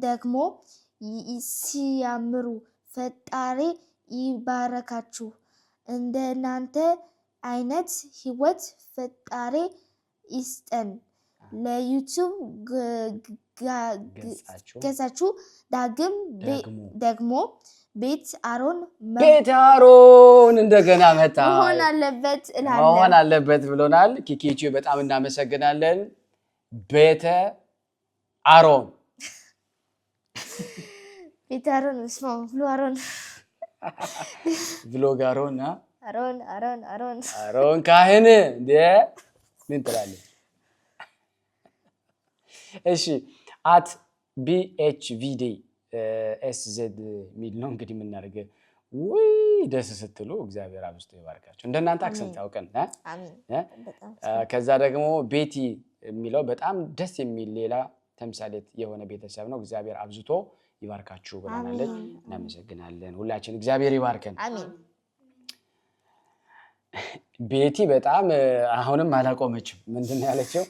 ደግሞ ሲያምሩ ፈጣሪ ይባረካችሁ እንደናንተ አይነት ህይወት ፈጣሪ ይስጠን ለዩቲዩብ ገጻችሁ ደግሞ ቤት አሮን እንደገና መጣ መሆን አለበት ብሎናል ኪኪቹ በጣም እናመሰግናለን ቤተ አሮን ብሎጋሮና አሮን ካህን እንደ ምን ትላለህ እሺ at bhvd sz ሚል ነው እንግዲህ ምን እናደርገ ወይ ደስ ስትሉ እግዚአብሔር አብስቶ ይባርካችሁ እንደናንተ አክሰንት አውቀን አሜን ከዛ ደግሞ ቤቲ የሚለው በጣም ደስ የሚል ሌላ ተምሳሌት የሆነ ቤተሰብ ነው እግዚአብሔር አብዝቶ ይባርካችሁ ብለናለች እናመሰግናለን ሁላችን እግዚአብሔር ይባርከን አሜን ቤቲ በጣም አሁንም አላቆመችም ምንድነው ያለችው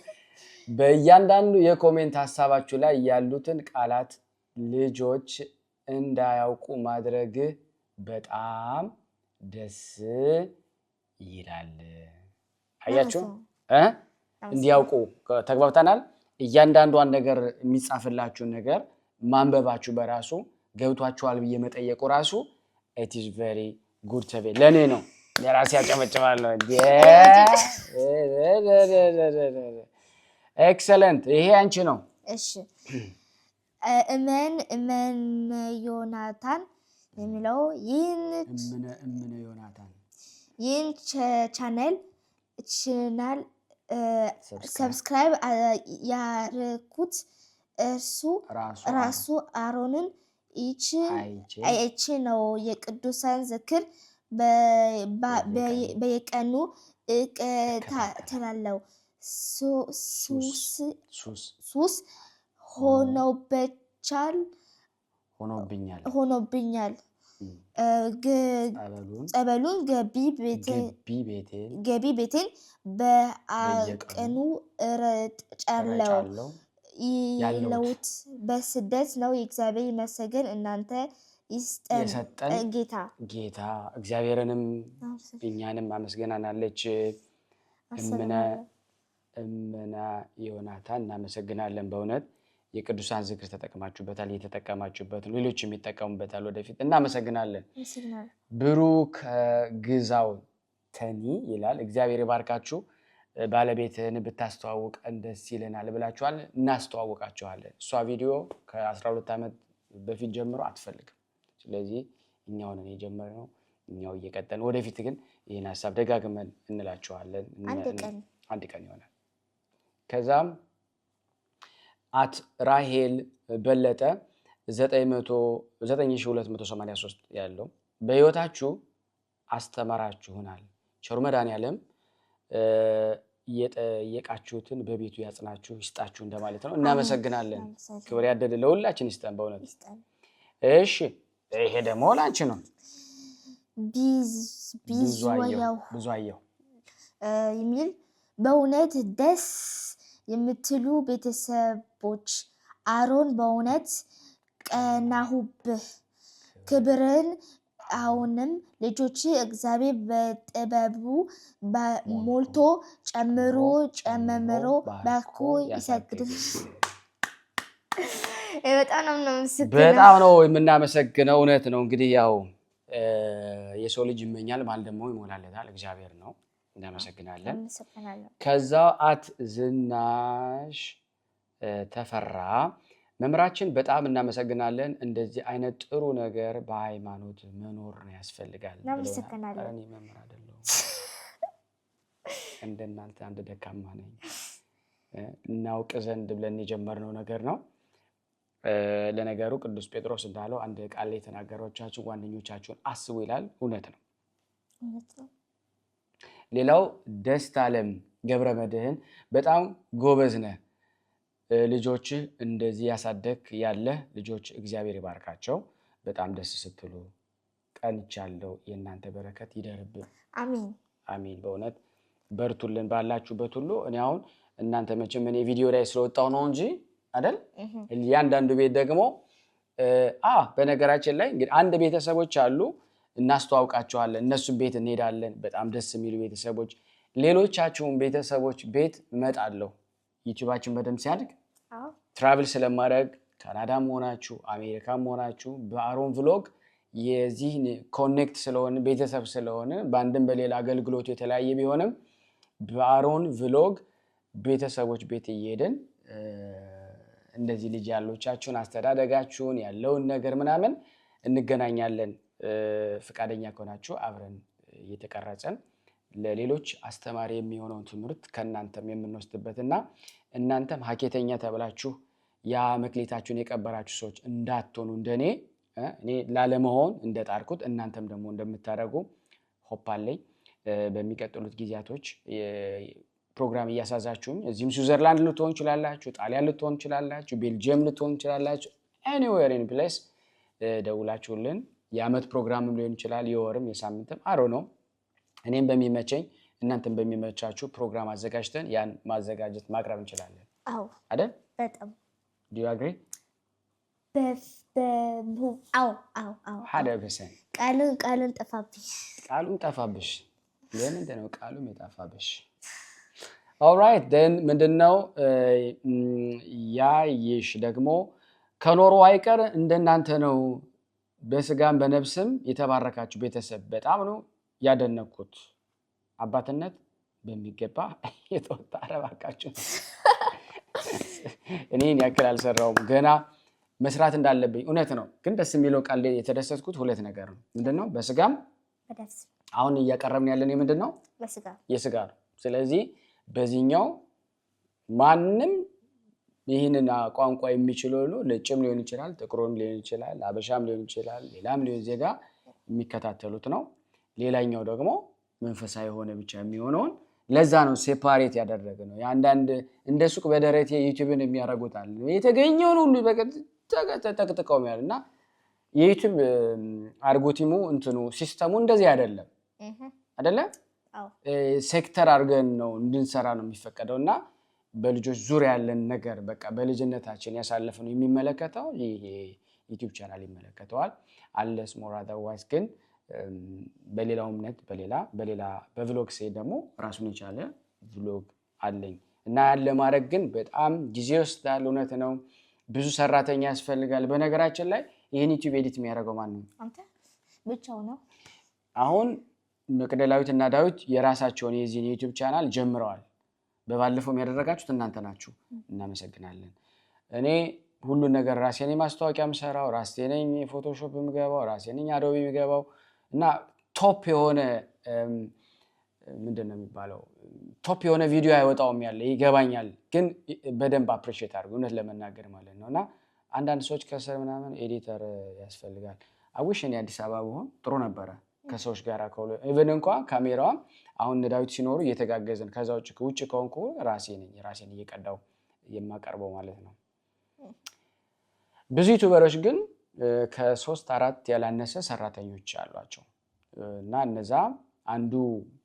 በእያንዳንዱ የኮሜንት ሐሳባችሁ ላይ ያሉትን ቃላት ልጆች እንዳያውቁ ማድረግ በጣም ደስ ይላል አያችሁ እንዲያውቁ ተግባብተናል እያንዳንዷን ነገር የሚጻፍላችሁ ነገር ማንበባችሁ በራሱ ገብቷችኋል በየመጠየቁ ራሱ it is very good to be ለኔ ነው ለራሴ ያጨበጭባለሁ ኤክሰለንት ይሄ አንቺ ነው እሺ እመን ዮናታን የሚለው እመን ዮናታን ይህን ቻናል ሰብስክራይብ ያረኩት እርሱ አሮንን ይቺ ነው የቅዱሳን ዝክር በየቀኑ እከታተላለሁ። ሱስ ሆኖብኛል። ጸበሉን ገቢ ቤቴን በየቀኑ እረጫለሁ። ያለሁት በስደት ነው። እግዚአብሔር ይመስገን። እናንተ ይስጠን ጌታ እግዚአብሔርንም እኛንም አመስገናናለች። እምና ዮናታን እናመሰግናለን። በእውነት የቅዱሳን ዝክር ተጠቅማችሁበታል፣ እየተጠቀማችሁበት ነው፣ ሌሎችም ይጠቀሙበታል ወደፊት። እናመሰግናለን። ብሩክ ግዛው ተኒ ይላል። እግዚአብሔር ይባርካችሁ። ባለቤትህን ብታስተዋውቅ ደስ ይለናል ብላችኋል። እናስተዋውቃችኋለን። እሷ ቪዲዮ ከ12 ዓመት በፊት ጀምሮ አትፈልግም። ስለዚህ እኛው ነን የጀመርነው፣ እኛው እየቀጠልን ወደፊት ግን ይህን ሀሳብ ደጋግመን እንላችኋለን። አንድ ቀን ይሆናል። ከዛም ራሄል በለጠ 9283 ያለው በህይወታችሁ አስተማራችሁናል። ቸሩ መድኃኔዓለም የጠየቃችሁትን በቤቱ ያጽናችሁ ይስጣችሁ እንደማለት ነው። እናመሰግናለን። ክብር ያደለ ለሁላችን ይስጠን በእውነት። እሺ ይሄ ደግሞ ላንቺ ነው። ብዙአየሁ የሚል በእውነት ደስ የምትሉ ቤተሰቦች፣ አሮን በእውነት ቀናሁብህ። ክብርን አሁንም ልጆች እግዚአብሔር በጥበቡ ሞልቶ ጨምሮ ባርኮ ይሰግድል። በጣም ነው የምናመሰግነው። እውነት ነው። እንግዲህ ያው የሰው ልጅ ይመኛል ማለት ደግሞ ይሞላለታል። እግዚአብሔር ነው። እናመሰግናለን። ከዛ ዝናሽ ተፈራ መምራችን በጣም እናመሰግናለን። እንደዚህ አይነት ጥሩ ነገር በሃይማኖት መኖር ነው ያስፈልጋል። እናመሰግናለን። እኔ መምራ አይደለሁም፣ እንደናንተ አንድ ደካማ ነኝ። እናውቅ ዘንድ ብለን የጀመርነው ነገር ነው። ለነገሩ ቅዱስ ጴጥሮስ እንዳለው አንድ ቃል ላይ የተናገሯችሁ ጓደኞቻችሁን አስቡ ይላል። እውነት ነው። ሌላው ደስታለም ገብረ መድህን በጣም ጎበዝ ነህ። ልጆች እንደዚህ ያሳደግ ያለ ልጆች እግዚአብሔር ይባርካቸው። በጣም ደስ ስትሉ ቀንቻለሁ። የእናንተ በረከት ይደርብን። አሜን አሜን። በእውነት በርቱልን ባላችሁበት ሁሉ። እኔ አሁን እናንተ መቼም እኔ ቪዲዮ ላይ ስለወጣው ነው እንጂ አይደል? ያንዳንዱ ቤት ደግሞ በነገራችን ላይ እንግዲህ አንድ ቤተሰቦች አሉ፣ እናስተዋውቃቸዋለን። እነሱም ቤት እንሄዳለን። በጣም ደስ የሚሉ ቤተሰቦች። ሌሎቻችሁም ቤተሰቦች ቤት እመጣለሁ። ዩቲዩባችን በደንብ ሲያድግ ትራቭል ስለማድረግ ካናዳም ሆናችሁ አሜሪካም ሆናችሁ በአሮን ቭሎግ የዚህ ኮኔክት ስለሆነ ቤተሰብ ስለሆነ በአንድም በሌላ አገልግሎቱ የተለያየ ቢሆንም በአሮን ቭሎግ ቤተሰቦች ቤት እየሄድን እንደዚህ ልጅ ያሎቻችሁን አስተዳደጋችሁን ያለውን ነገር ምናምን እንገናኛለን። ፍቃደኛ ከሆናችሁ አብረን እየተቀረጸን ለሌሎች አስተማሪ የሚሆነውን ትምህርት ከእናንተም የምንወስድበትና እናንተም ሀኬተኛ ተብላችሁ ያ መክሊታችሁን የቀበራችሁ ሰዎች እንዳትሆኑ እንደኔ እኔ ላለመሆን እንደጣርኩት እናንተም ደግሞ እንደምታደርጉ ሆፕ አለኝ። በሚቀጥሉት ጊዜያቶች ፕሮግራም እያሳዛችሁኝ እዚህም ስዊዘርላንድ ልትሆን ይችላላችሁ፣ ጣሊያን ልትሆን ይችላላችሁ፣ ቤልጂየም ልትሆን ይችላላችሁ። ኤኒዌር ኢን ፕሌስ ደውላችሁልን የዓመት ፕሮግራምም ሊሆን ይችላል፣ የወርም የሳምንትም አሮ ነው። እኔም በሚመቸኝ እናንተም በሚመቻችሁ ፕሮግራም አዘጋጅተን ያን ማዘጋጀት ማቅረብ እንችላለን። አዎ አይደል? በጣም ዱ ዩ አግሪ? አዎ 100%። ቃሉን ጠፋብሽ። ለምንድን ነው ቃሉም የጠፋብሽ? ኦልራይት ደን ምንድነው ያይሽ ደግሞ ከኖሩ አይቀር እንደናንተ ነው በስጋም በነፍስም የተባረካችሁ ቤተሰብ በጣም ነው ያደነኩት። አባትነት በሚገባ የተወጣ አረባካችሁ። እኔን ያክል አልሰራውም፣ ገና መስራት እንዳለብኝ እውነት ነው። ግን ደስ የሚለው ቃል የተደሰትኩት ሁለት ነገር ነው። ምንድነው? በስጋም በነፍስ። አሁን እያቀረብን ያለን ምንድነው? በስጋ የስጋ ነው። ስለዚህ በዚህኛው ማንም ይህንን ቋንቋ የሚችሉ ሁሉ ነጭም ሊሆን ይችላል፣ ጥቁርም ሊሆን ይችላል፣ አበሻም ሊሆን ይችላል፣ ሌላም ሊሆን ዜጋ የሚከታተሉት ነው። ሌላኛው ደግሞ መንፈሳዊ የሆነ ብቻ የሚሆነውን ለዛ ነው ሴፓሬት ያደረገ ነው። ያንዳንድ እንደ ሱቅ በደረቴ ዩቲዩብን የሚያረጉታል የተገኘውን ሁሉ ተጠቅጥቀው ያልና የዩቲዩብ አልጎሪትሙ እንትኑ ሲስተሙ እንደዚህ አይደለም ሴክተር አድርገን ነው እንድንሰራ ነው የሚፈቀደውና በልጆች ዙሪያ ያለን ነገር በቃ በልጅነታችን ያሳለፈነው የሚመለከተው ይሄ ዩቲዩብ ቻናል ይመለከተዋል። አለስ ሞር አዘርዋይዝ ግን በሌላው እምነት በሌላ በቭሎግ ሴ ደግሞ ራሱን የቻለ ቭሎግ አለኝ እና ያለ ማድረግ ግን በጣም ጊዜ ይወስዳል። እውነት ነው፣ ብዙ ሰራተኛ ያስፈልጋል። በነገራችን ላይ ይሄን ዩቲዩብ ኤዲት የሚያደርገው ማን ነው? አንተ ብቻው ነው። አሁን መቅደላዊት እና ዳዊት የራሳቸውን የዚህ ዩቲዩብ ቻናል ጀምረዋል። በባለፈው ያደረጋችሁት እናንተ ናችሁ። እናመሰግናለን። እኔ ሁሉ ነገር ራሴ ነኝ ማስተዋወቂያ የምሰራው፣ ራሴ ነኝ ፎቶሾፕ የምገባው፣ ራሴ ነኝ አዶቢ የምገባው እና ቶፕ የሆነ ምንድነው የሚባለው ቶፕ የሆነ ቪዲዮ አይወጣውም ያለ ይገባኛል። ግን በደንብ አፕሪሺየት አድርጉ እውነት ለመናገር ማለት ነውና አንዳንድ ሰዎች ከስር ምናምን ኤዲተር ያስፈልጋል። አዊሽ እኔ አዲስ አበባ ብሆን ጥሩ ነበረ ከሰዎች ጋር ከሆነ ኢቭን እንኳን ካሜራዋ አሁን ዳዊት ሲኖሩ እየተጋገዘን ከዛ ውጭ ከሆንኩ ራሴን እየቀዳው የማቀርበው ማለት ነው። ብዙ ዩቲዩበሮች ግን ከ3-4 ያላነሰ ሰራተኞች አሏቸው እና እነዛ አንዱ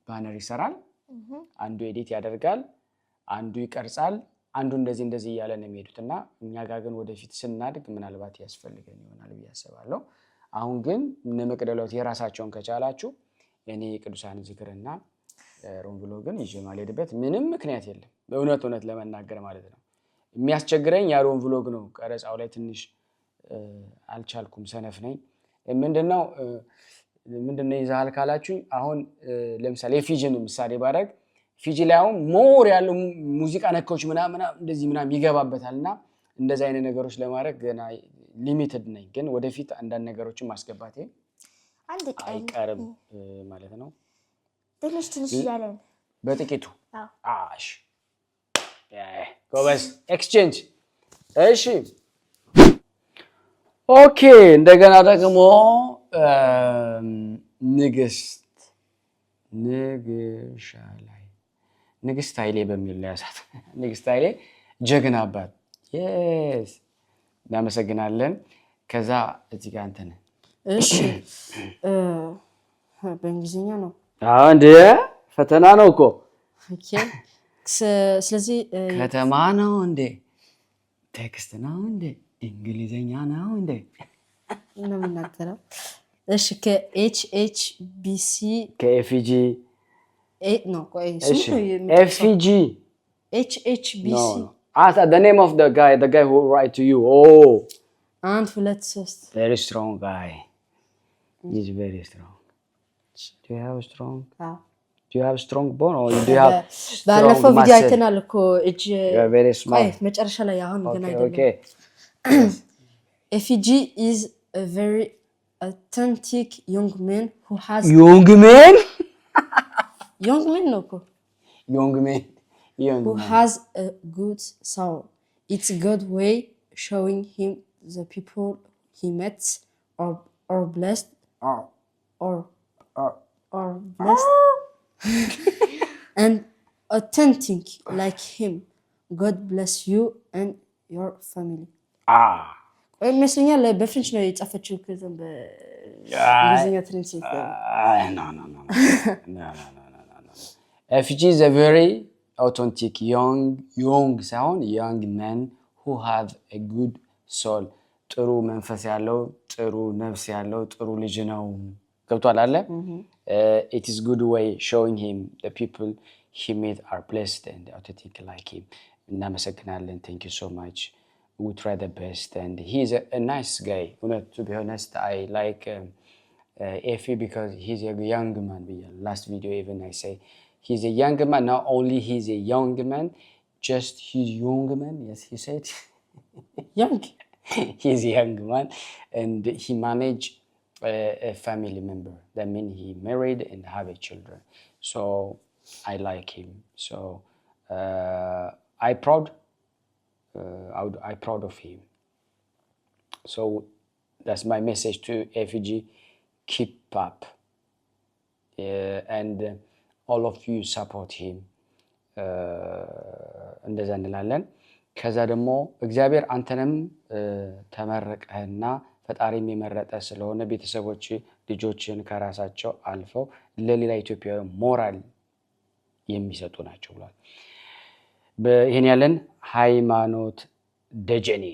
ባነር ይሰራል፣ አንዱ ኤዲት ያደርጋል፣ አንዱ ይቀርጻል፣ አንዱ እንደዚህ እያለ ነው የሚሄዱትና እኛ ጋር ግን ወደፊት ስናድግ ምናልባት ያስፈልገን ይሆናል ብዬ አስባለሁ። አሁን ግን መቅደላዊት የራሳቸውን ከቻላችሁ እኔ ቅዱሳን ዝክርና ሮም ብሎግን ይዤ ማልሄድበት ምንም ምክንያት የለም። በእውነት ለመናገር ማለት ነው። የሚያስቸግረኝ ያ ሮም ብሎግ ነው። ቀረጻው ላይ ትንሽ አልቻልኩም፣ ሰነፍ ነኝ። ምንድነው ይዛል ካላችሁ አሁን ለምሳሌ ፊጂን ምሳሌ ባደርግ ፊጂ ላይ አሁን ሞር ያለው ሙዚቃ ነኮች ምናምን እንደዚህ ይገባበታልና እንደዚህ አይነት ነገሮች ለማድረግ ገና ሊሚትድ ነኝ። ግን ወደፊት አንዳንድ ነገሮችን ማስገባቴ አንድ ቀን አይቀርም ማለት ነው። ትንሽ ያለን በጥቂቱ አሽ ጎበዝ ኤክስቼንጅ። እሺ ኦኬ። እንደገና ደግሞ ንግስት ኃይሌ በሚል ላይ ያሳት ንግስት ኃይሌ ጀግና አባት yes እናመሰግናለን። ከዛ እዚህ ጋር አንተ ነህ። እሺ በእንግሊዝኛ ነው እንደ ፈተና ነው እኮ ኦኬ። ስለዚህ ከተማ ነው እንዴ ቴክስት ነው እንዴ እንግሊዝኛ ነው እንዴ ነው የምናገረው። እሺ ከኤችኤችቢሲ ከኤፍጂ ነው ቆይ ኤፍጂ ኤችኤችቢሲ ask the name of the guy who write to you. Oh, and 2-3 very strong guy. He's very strong. Do you have a strong? Do you have strong bone or do you have strong ባለፈው ቪዲዮ አይተናል እኮ እጅ very small. ቆይ መጨረሻ ላይ አሁን ገና አይደለም። Okay. ኤፍጂ is a very authentic young man who has young man ነው እኮ young man who has a good soul. It's a good way showing him the people he met or blessed or blessed and authentic like him. God bless you and your family. ይመስለኛል በፍሬንች ነው የጻፈችው ከዛም በእንግሊዝኛ ትራንስሌት FG is a very authentic young sound young man who have a good soul. ጥሩ መንፈስ ያለው ጥሩ ነፍስ ያለው ጥሩ ልጅ ነው። ገብቷል አለ it is good way showing him the people he met are blessed and authentic like him. እናመሰግናለን. Thank you so much. We try the best and he's a nice guy. To be honest, I like Effie because he's a young man. Last video even I say he's a young man. Not only he's a young man, just he's young man. Yes, he said young. He's a young man and he managed a family member. That means he married and have a children. So I like him. So I proud I'm proud of him. So that's my message to FG. Keep up. And all of you support him. እንደዛ እንላለን። ከዛ ደግሞ እግዚአብሔር አንተንም ተመረቀህና ፈጣሪም የመረጠ ስለሆነ ቤተሰቦች ልጆችን ከራሳቸው አልፈው ለሌላ ኢትዮጵያዊ ሞራል የሚሰጡ ናቸው ብሏል። በእኔ ያለን ሃይማኖት ደጀኔ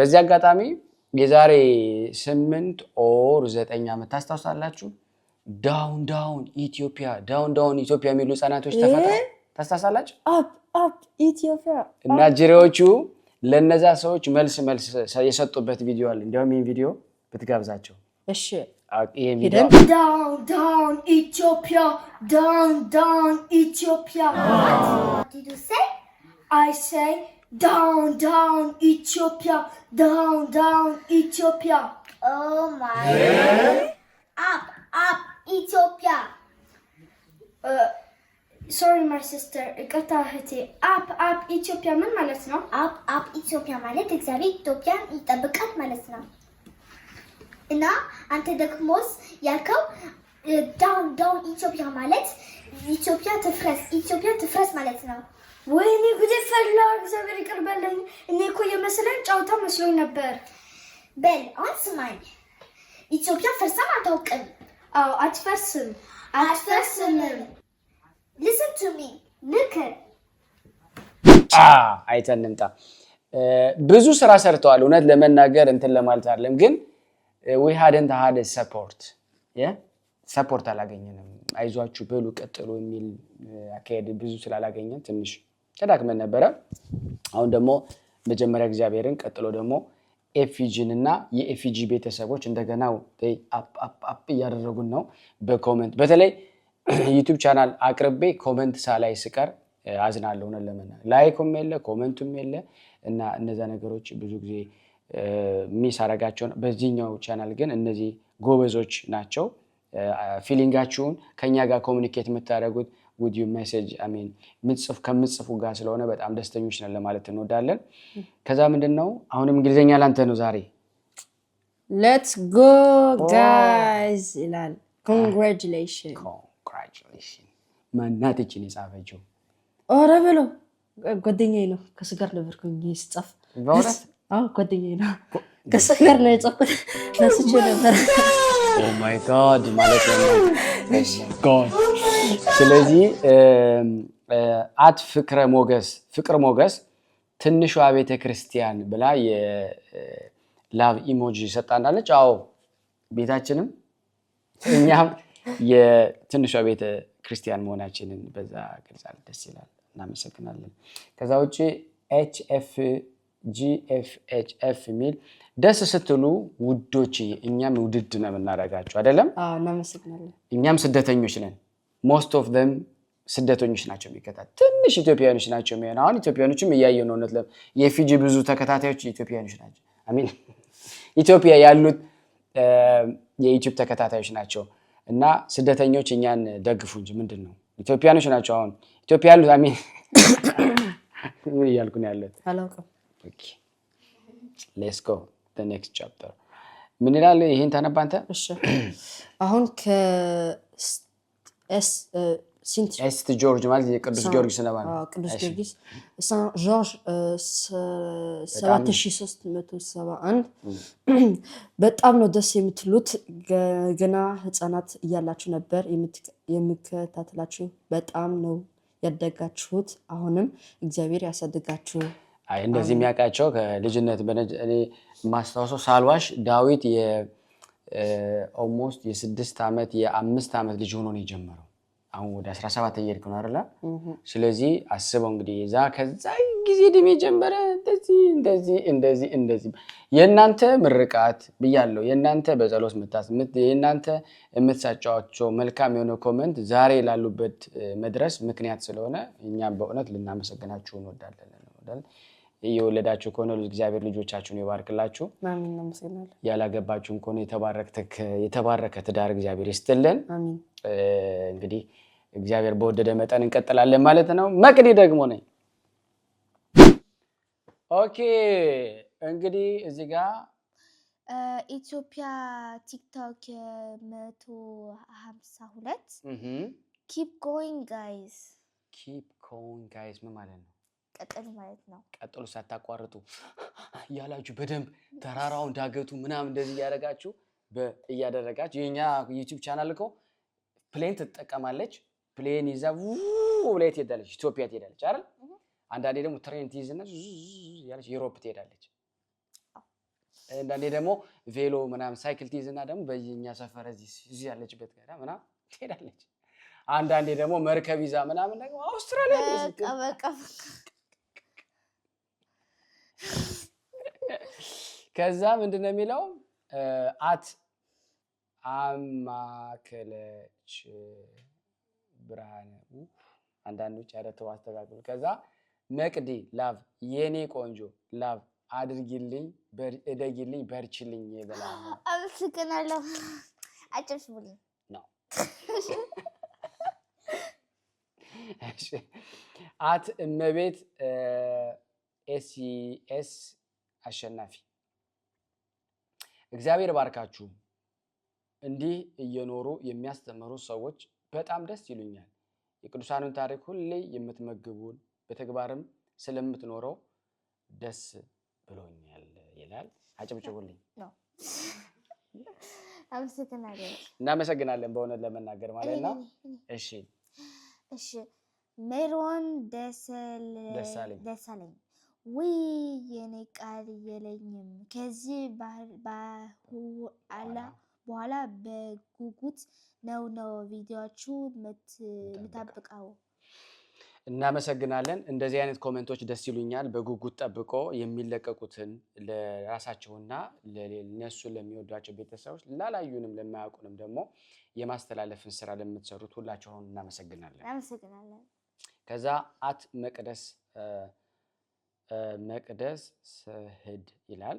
በዚህ አጋጣሚ የዛሬ 8 or 9 ዓመት ታስታውሳላችሁ? ዳውን ኢትዮጵያ የሚሉ ህፃናቶች ተፈጥረው ታስታውሳላችሁ? አፕ ኢትዮጵያ እና ጅሬዎቹ ለነዛ ሰዎች መልስ የሰጡበት ቪዲዮ አለ። እንዲያውም ይሄን ቪዲዮ ብትጋብዛቸው። እሺ ይሄን ቪዲዮ down Ethiopia, down Ethiopia. What did you say? I say down Ethiopia, down Ethiopia. Oh my God. Up Ethiopia. Sorry my sister, ይቅርታ እህቴ። up Ethiopia ምን ማለት ነው? up Ethiopia ማለት እግዚአብሔር ኢትዮጵያን ይጠብቃት ማለት ነው። እና አንተ ደግሞስ ያልከው down Ethiopia ማለት ኢትዮጵያ ትፍረስ ማለት ነው። ወይኔ ጉዴ ፈላ። እግዚአብሔር ይቅር በለኝ። እኔ እኮ የመሰለኝ ጫውታ መስሎኝ ነበር። በል አሁን ስማኝ። ኢትዮጵያ ፈርሳም አታውቅም። አዎ አትፈርስም። Listen to me. Look. አይተን እንምጣ። ብዙ ስራ ሰርተዋል። እውነት ለመናገር እንትን ለማለት አይደለም ግን we hadn't had a support አላገኘንም። አይዟችሁ በሉ ቀጥሉ የሚል አካሄድ ብዙ ስላላገኘን ትንሽ ተዳክመን ነበረ። አሁን ደግሞ መጀመሪያ እግዚአብሔርን ቀጥሎ ደግሞ ኤፍጂን እና የኤፍጂ ቤተሰቦች እንደገና አፕ እያደረጉን ነው። በኮሜንት በተለይ ዩቲዩብ ቻናል አቅርቤ ኮሜንት ሳላይ ስቀር አዝናለሁ። ነው ለምን ላይኩም የለ ኮሜንቱም የለ እና እነዛ ነገሮች ብዙ ጊዜ ሚስ አረጋቸው። በዚህኛው ቻናል ግን እነዚህ ጎበዞች ናቸው። ፊሊንጋችሁን ከኛ ጋር ኮሙኒኬት የምታደርጉት with your message I mean ከምጽፉ ጋር ስለሆነ በጣም ደስተኞች ነን ለማለት እንወዳለን። ከዛ ምንድነው አሁንም እንግሊዘኛ ላንተ ነው ዛሬ። let's go guys ይላል። congratulations ማናት እቺን የጻፈችው? ኦረ ብሎ ጓደኛዬ ነው። ከሱ ጋር ነበርኩኝ ሲጻፍ። በእውነት? አዎ ጓደኛዬ ነው። ከሱ ጋር ነው የጻፍኩት። ለሱች ነበር። oh my god ማለት ነው። god ስለዚህ አት ፍቅር ሞገስ ትንሿ ቤተ ክርስቲያን ብላ የላቭ ኢሞጂ ሰጣናለች። አዎ ቤታችንም እኛም የትንሿ ቤተ ክርስቲያን መሆናችንን በዛ ገልጻል። ደስ ይላል። እናመሰግናለን። ከዛ ውጪ HFGFHF ሚል ደስ ስትሉ ውዶች እኛም ውድድ ነው የምናደርጋችሁ አይደለም? አዎ እናመሰግናለን። እኛም ስደተኞች ነን። most of them ስደተኞች ናቸው የሚከታተሉ ትንሽ ኢትዮጵያኖች ናቸው የሚሆነው። አሁን ኢትዮጵያኖችም እያየው ነው። እውነት የኤፍጂ ብዙ ተከታታዮች ኢትዮጵያኖች ናቸው። አሜን ኢትዮጵያ ያሉት የዩቲዩብ ተከታታዮች ናቸው። እና ስደተኞች እኛን ደግፉ እንጂ ምንድነው ኢትዮጵያኖች ናቸው። አሁን ኢትዮጵያ ያሉት አሜን ምን ይያልኩ ነው ያለው አላውቅም። ኦኬ let's go the next chapter ምን ይላል? ይሄን ታነባንተ? እሺ አሁን ሴንት ጆርጅ ማለት የቅዱስ ጊዮርጊስ ነበር። ቅዱስ ጊዮርጊስ ሳን ጆርጅ 7371 በጣም ነው ደስ የምትሉት። ገና ህፃናት እያላችሁ ነበር የምከታተላችሁ። በጣም ነው ያደጋችሁት። አሁንም እግዚአብሔር ያሳድጋችሁ። አይ እንደዚህ የሚያውቃቸው ከልጅነት እኔ ማስታወሰው ሳልዋሽ ዳዊት ኦልሞስት የ6 ዓመት የ5 ዓመት ልጅ ሆኖ ነው የጀመረው። አሁን ወደ 17 እየሄድኩ ነው አይደል? ስለዚህ አስበው እንግዲህ ከዛ ጊዜ ድሜ ጀመረ እንደዚህ የእናንተ ምርቃት ብያለሁ። የእናንተ በጸሎት የእናንተ የምትሳጫቸው መልካም የሆነ ኮሜንት ዛሬ ላሉበት መድረስ ምክንያት ስለሆነ እኛም በእውነት ልናመሰግናችሁ እንወዳለን። የወለዳችሁ ከሆነ እግዚአብሔር ልጆቻችሁን ይባርክላችሁ። አሜን። እናመሰግናለን። ያላገባችሁን ከሆነ የተባረከ ትዳር እግዚአብሔር ይስጥልን። አሜን። እንግዲህ እግዚአብሔር በወደደ መጠን እንቀጥላለን ማለት ነው። መቅዲ ደግሞ ነኝ ኦኬ እንግዲህ እዚህ ጋር ኢትዮጵያ ቲክቶክ 152 keep going guys ምን ማለት ነው? ቀጥሉ ማለት ነው። ቀጥሉ ሳታቋርጡ ያላችሁ በደንብ ተራራውን ዳገቱ ምናምን እንደዚህ እያደረጋችሁ የኛ ዩቲዩብ ቻናል እኮ ፕሌን ትጠቀማለች። ፕሌን ይዛ ብላ ትሄዳለች፣ ኢትዮጵያ ትሄዳለች አይደል? አንዳንዴ ደግሞ ትሬን ትይዝና ያለች ዩሮፕ ትሄዳለች። አንዳንዴ ደግሞ ቬሎ ምናምን ሳይክል ትይዝና ደግሞ በየኛ ሰፈር እዚህ ያለችበት ጋር ምናምን ትሄዳለች። አንዳንዴ ደግሞ መርከብ ይዛ ምናምን ደግሞ አውስትራሊያ በቃ ከዛ ምንድነው የሚለው አት አማከለች ብርሃነ አንዳንዶች ያረተው አስተካክሉ። ከዛ መቅዲ ላቭ የኔ ቆንጆ ላቭ አድርጊልኝ እደጊልኝ በርችልኝ ይበላል። አመሰግናለሁ። አጨብጭቡልኝ ነው። አት እመቤት ኤስኤስ አሸናፊ እግዚአብሔር ባርካችሁ። እንዲህ እየኖሩ የሚያስተምሩ ሰዎች በጣም ደስ ይሉኛል። የቅዱሳኑን ታሪክ ሁሌ የምትመግቡን በተግባርም ስለምትኖረው ደስ ብሎኛል ይላል። አጨብጭቡልኝ ነው። አመሰግናለሁ። እናመሰግናለን በእውነት ለመናገር ማለት ነው። እሺ ሜሮን ደሳለኝ ውይ የኔ ቃል የለኝም። ከዚህ በኋላ በጉጉት ነው ቪዲዮቹ የምጠብቀው። እናመሰግናለን። እንደዚህ አይነት ኮሜንቶች ደስ ይሉኛል። በጉጉት ጠብቆ የሚለቀቁትን ለራሳቸውና ለነሱ ለሚወዷቸው ቤተሰቦች ላላዩንም ለማያውቁንም ደግሞ የማስተላለፍን ስራ ለምትሰሩት ሁላችሁም እናመሰግናለን። ከዛ አት መቅደስ ስህድ ይላል።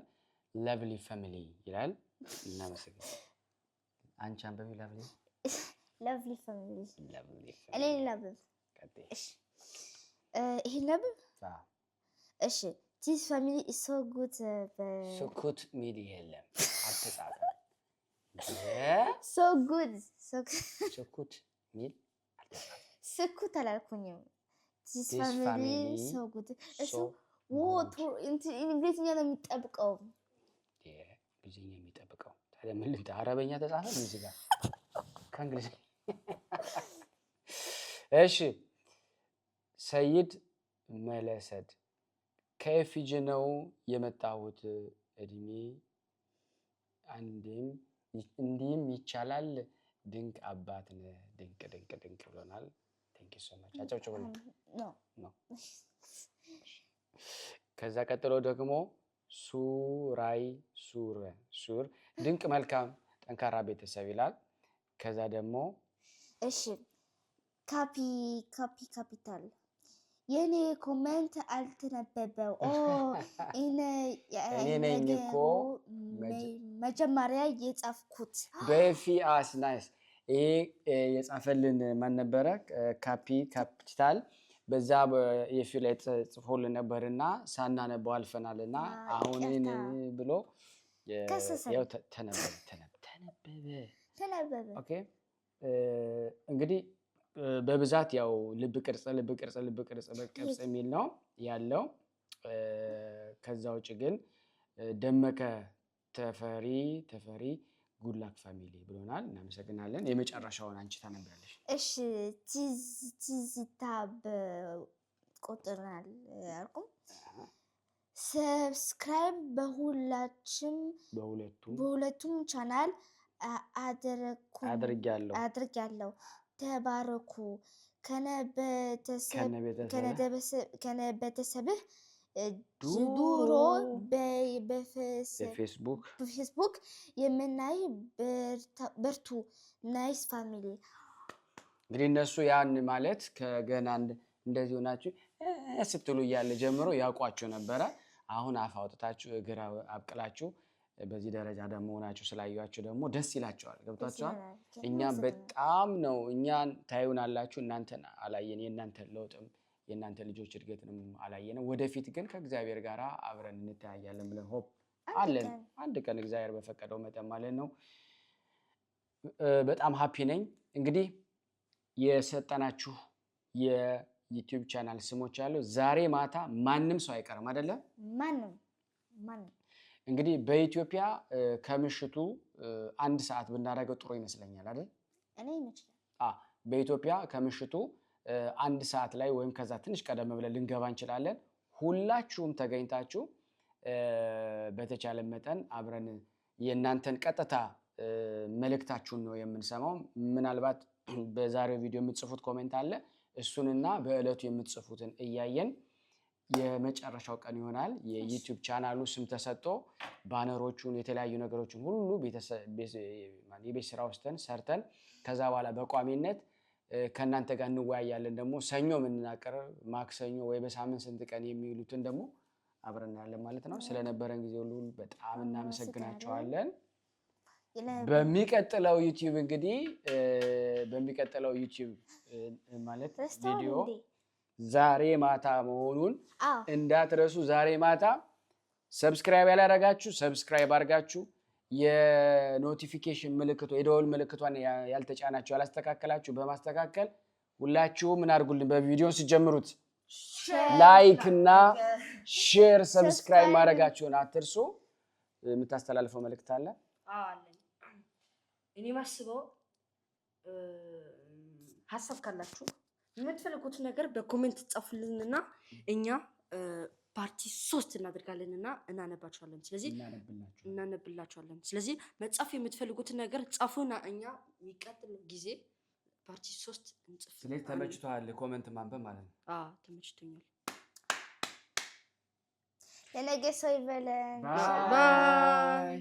ለቭሊ ፋሚሊ ይላል። እናመሰግናለን። አንቺ አንበቢ ለቭሊ ፋሚሊ እኔ ለቭሊ ይሄ ለብብ እሺ ቲስ ፋሚሊ ኢስ ሶ ጉድ ሱኩት ሚል የለም አትጻፈ ሶ ጉድ ሱኩት ሚል አትጻፈ ስኩት አላልኩኝም። ቲስ ፋሚሊ ሶ ጉድ እሱ ወቶ እንግሊዝኛ ነው የሚጠብቀው። እንግሊዝኛ የሚጠብቀው ታዲያ ምን ልንተ አረበኛ ተጻፈ እዚህ ጋር ከእንግሊዝኛ እሺ ሰይድ መለሰድ ከኤፊጂ ነው የመጣሁት። እድሜ እንዲህም ይቻላል። ድንቅ አባት ነህ። ድንቅ ብሎናል። ቴንክ ዩ ሶ ማች አጨብጭቡልኝ። ነው ከዛ ቀጥሎ ደግሞ ሱር ድንቅ መልካም ጠንካራ ቤተሰብ ይላል። ከዛ ደግሞ እሺ ካፒታል የኔ ኮሜንት አልተነበበው። እኔ ነኝ እኮ መጀመሪያ የጻፍኩት በፊአስ ናይስ። ይሄ የጻፈልን ማን ነበረ? ካፒታል በዛ የፊ ላይ ጽፎልን ነበርና ሳናነበው አልፈናልና አሁን ብሎ ያው ተነበበ። ኦኬ እንግዲህ በብዛት ያው ልብ ቅርጽ የሚል ነው ያለው። ከዛ ውጭ ግን ደመቀ ተፈሪ ጉድላክ ፋሚሊ ብሎናል። እናመሰግናለን። የመጨረሻውን አንቺ ታነቢያለሽ። እሺ ትዝታ በቆጥረናል አልኩም። ሰብስክራይብ በሁለቱም ቻናል አድርጊያለሁ። ተባረኩ ከነበተሰብህ ድሮ በፌስቡክ የምናይ በርቱ ናይስ ፋሚሊ። እንግዲህ እነሱ ያን ማለት ከገና እንደዚህ ሆናችሁ ስትሉ እያለ ጀምሮ ያውቋቸው ነበረ። አሁን አፍ አውጥታችሁ እግር አብቅላችሁ በዚህ ደረጃ ደግሞ ሆናችሁ ስላያችሁ ደግሞ ደስ ይላቸዋል። ገብቷቸዋል። እኛም በጣም ነው እኛን ታዩናላችሁ፣ እናንተን አላየን። የእናንተ ለውጥም የእናንተ ልጆች እድገትንም አላየንም። ወደፊት ግን ከእግዚአብሔር ጋር አብረን እንተያያለን ብለን ሆፕ አለን። አንድ ቀን እግዚአብሔር በፈቀደው መጠን ማለት ነው። በጣም ሃፒ ነኝ። እንግዲህ የሰጠናችሁ የዩቲዩብ ቻናል ስሞች ያለው ዛሬ ማታ ማንም ሰው አይቀርም አይደለ? ማንም እንግዲህ በኢትዮጵያ ከምሽቱ 1 ሰዓት ብናደርገው ጥሩ ይመስለኛል አይደል? እኔ ይመስላል። በኢትዮጵያ ከምሽቱ 1 ሰዓት ላይ ወይም ከዛ ትንሽ ቀደም ብለን ልንገባ እንችላለን። ሁላችሁም ተገኝታችሁ በተቻለ መጠን አብረን የእናንተን ቀጥታ መልእክታችሁን ነው የምንሰማው። ምናልባት በዛሬው ቪዲዮ የምትጽፉት ኮሜንት አለ፣ እሱንና በእለቱ የምትጽፉትን እያየን የመጨረሻው ቀን ይሆናል የዩቲዩብ ቻናሉ ስም ተሰጥቶ ባነሮቹን የተለያዩ ነገሮችን ሁሉ የቤት ስራ ውስጥን ሰርተን ከዛ በኋላ በቋሚነት ከእናንተ ጋር እንወያያለን። ደግሞ ሰኞ የምንናቀር ማክሰኞ ወይ በሳምንት ስንት ቀን የሚሉትን ደግሞ አብረን እናያለን ማለት ነው። ስለነበረን ጊዜ ሁሉ በጣም እናመሰግናቸዋለን። በሚቀጥለው ዩቲዩብ እንግዲህ በሚቀጥለው ዩቲዩብ ማለት ቪዲዮ ዛሬ ማታ መሆኑን እንዳትረሱ። ዛሬ ማታ ሰብስክራይብ ያላደረጋችሁ ሰብስክራይብ አድርጋችሁ የኖቲፊኬሽን ምልክቱ የደወል ምልክቷን ያልተጫናችሁ ያላስተካከላችሁ በማስተካከል ሁላችሁም ምን አድርጉልን፣ በቪዲዮን ሲጀምሩት ላይክ እና ሼር ሰብስክራይብ ማድረጋችሁን አትርሱ። የምታስተላልፈው መልእክት አለ? እኔ ማስበው ሀሳብ ካላችሁ የምትፈልጉት ነገር በኮሜንት ጻፉልንና እኛ ፓርቲ 3 እናደርጋለንና እናነባችኋለን። ስለዚህ እናነብላችኋለን። ስለዚህ መጻፍ የምትፈልጉት ነገር ጻፉና እኛ የሚቀጥለው ጊዜ ፓርቲ 3 እንጽፍ። ስለዚህ ተመችቷል ኮሜንት ማንበብ ማለት ነው? ተመችቶኛል። ለነገ ሰው ይበለን። ባይ